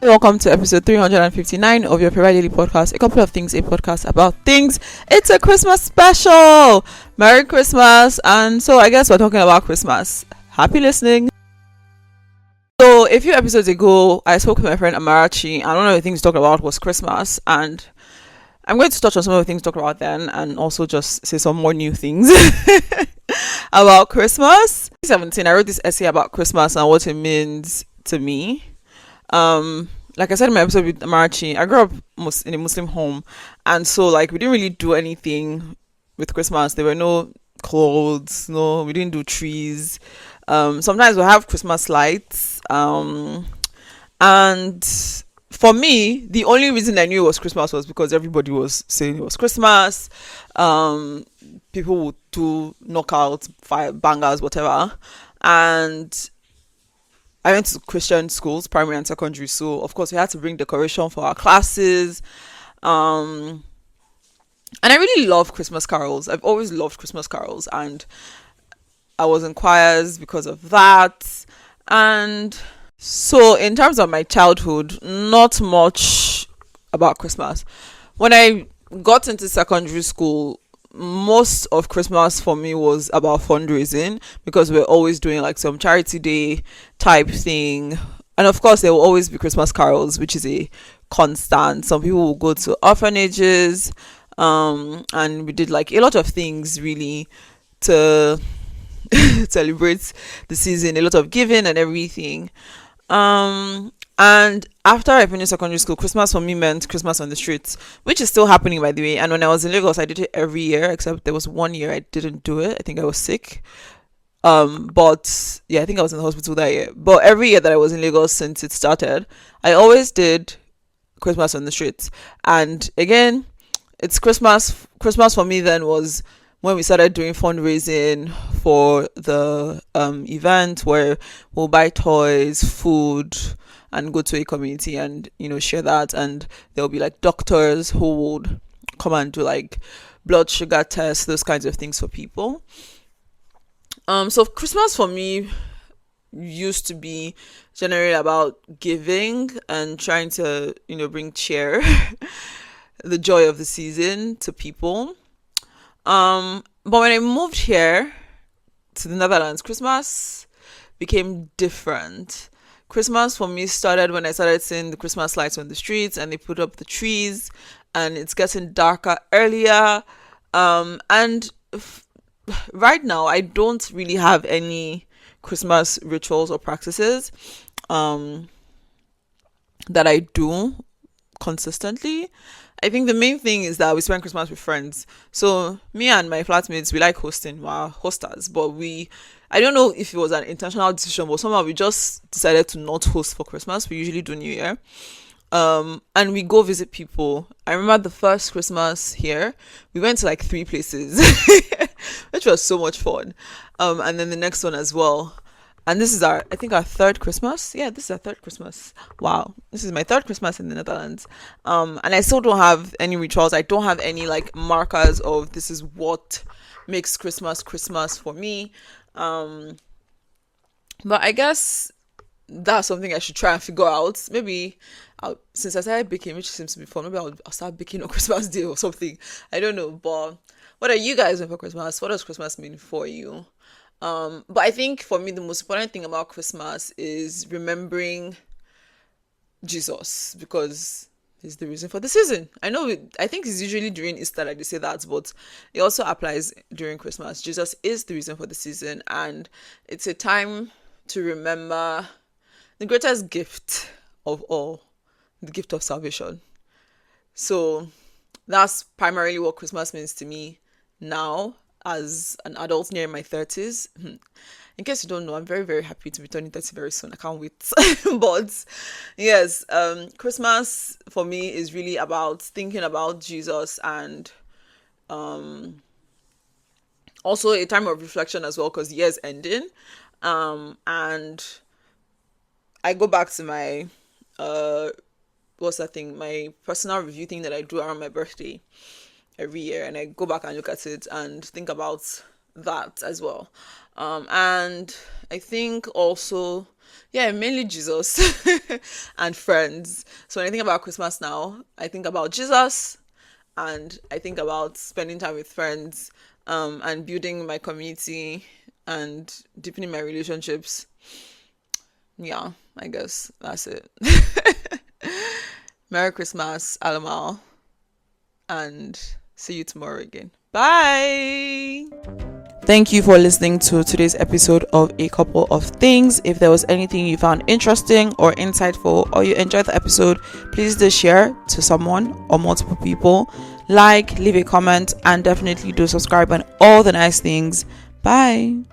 Welcome to episode 359 of your favorite daily podcast. A couple of things, a podcast about things. It's a Christmas special. Merry Christmas. And so I guess we're talking about Christmas. Happy listening. So a few episodes ago, I spoke with my friend Amarachi, and one of the things we talked about was Christmas. And I'm going to touch on some of the things talked about then and also just say some more new things about Christmas. In 2017, I wrote this essay about Christmas and what it means to me. Like I said in my episode with Amarachi, I grew up in a Muslim home, and so like we didn't really do anything with Christmas. There were no clothes, we didn't do trees. Sometimes we'll have Christmas lights. And for me, the only reason I knew it was Christmas was because everybody was saying it was Christmas. People would do knockout, fire bangers, whatever. And I went to Christian schools, primary and secondary, so of course we had to bring decoration for our classes. And I really love Christmas carols. I've always loved Christmas carols, and I was in choirs because of that. And so in terms of my childhood, not much about Christmas. When I got into secondary school, most of Christmas for me was about fundraising, because we're always doing like some charity day type thing. And of course there will always be Christmas carols, which is a constant. Some people will go to orphanages, and we did like a lot of things really to celebrate the season, a lot of giving and everything. And after I finished secondary school, Christmas for me meant Christmas on the streets, which is still happening, by the way. And when I was in Lagos, I did it every year, except there was 1 year I didn't do it. I think I was sick. But yeah, I think I was in the hospital that year. But every year that I was in Lagos since it started, I always did Christmas on the streets. And again, it's Christmas. Christmas for me then was when we started doing fundraising for the event, where we'll buy toys, food, and go to a community and share that. And there'll be like doctors who would come and do like blood sugar tests, those kinds of things for people. So Christmas for me used to be generally about giving and trying to bring cheer the joy of the season to people. But when I moved here to the Netherlands, Christmas became different. Christmas for me started when I started seeing the Christmas lights on the streets, and they put up the trees, and it's getting darker earlier. And right now I don't really have any Christmas rituals or practices that I do consistently. I think the main thing is that we spend Christmas with friends. So me and my flatmates, we like hosting. We're hosters, but I don't know if it was an intentional decision, but somehow we just decided to not host for Christmas. We usually do New Year. And we go visit people. I remember the first Christmas here, we went to like 3 places, which was so much fun. And then the next one as well. And this is our third Christmas. Yeah, this is our third Christmas. Wow. This is my third Christmas in the Netherlands. And I still don't have any rituals. I don't have any like markers of this is what makes Christmas for me. But I guess that's something I should try and figure out. Maybe since I started baking, which seems to be fun, maybe I'll start baking on Christmas Day or something. I don't know. But what are you guys doing for Christmas? What does Christmas mean for you? But I think for me, the most important thing about Christmas is remembering Jesus, because he's the reason for the season. I think it's usually during Easter that they say that, but it also applies during Christmas. Jesus is the reason for the season, and it's a time to remember the greatest gift of all, the gift of salvation. So that's primarily what Christmas means to me now, as an adult near my 30s. In case you don't know, I'm very, very happy to be turning 30 very soon. I can't wait. But yes, Christmas for me is really about thinking about Jesus, and also a time of reflection as well, because the year's ending. And I go back to my my personal review thing that I do around my birthday every year, and I go back and look at it and think about that as well. And I think also Yeah, mainly Jesus and friends. So when I think about Christmas now, I think about Jesus, and I think about spending time with friends, and building my community and deepening my relationships. Yeah, I guess that's it. Merry Christmas, Alamal, and see you tomorrow again. Bye. Thank you for listening to today's episode of A Couple of Things. If there was anything you found interesting or insightful, or you enjoyed the episode, please do share to someone or multiple people. Like, leave a comment, and definitely do subscribe and all the nice things. Bye.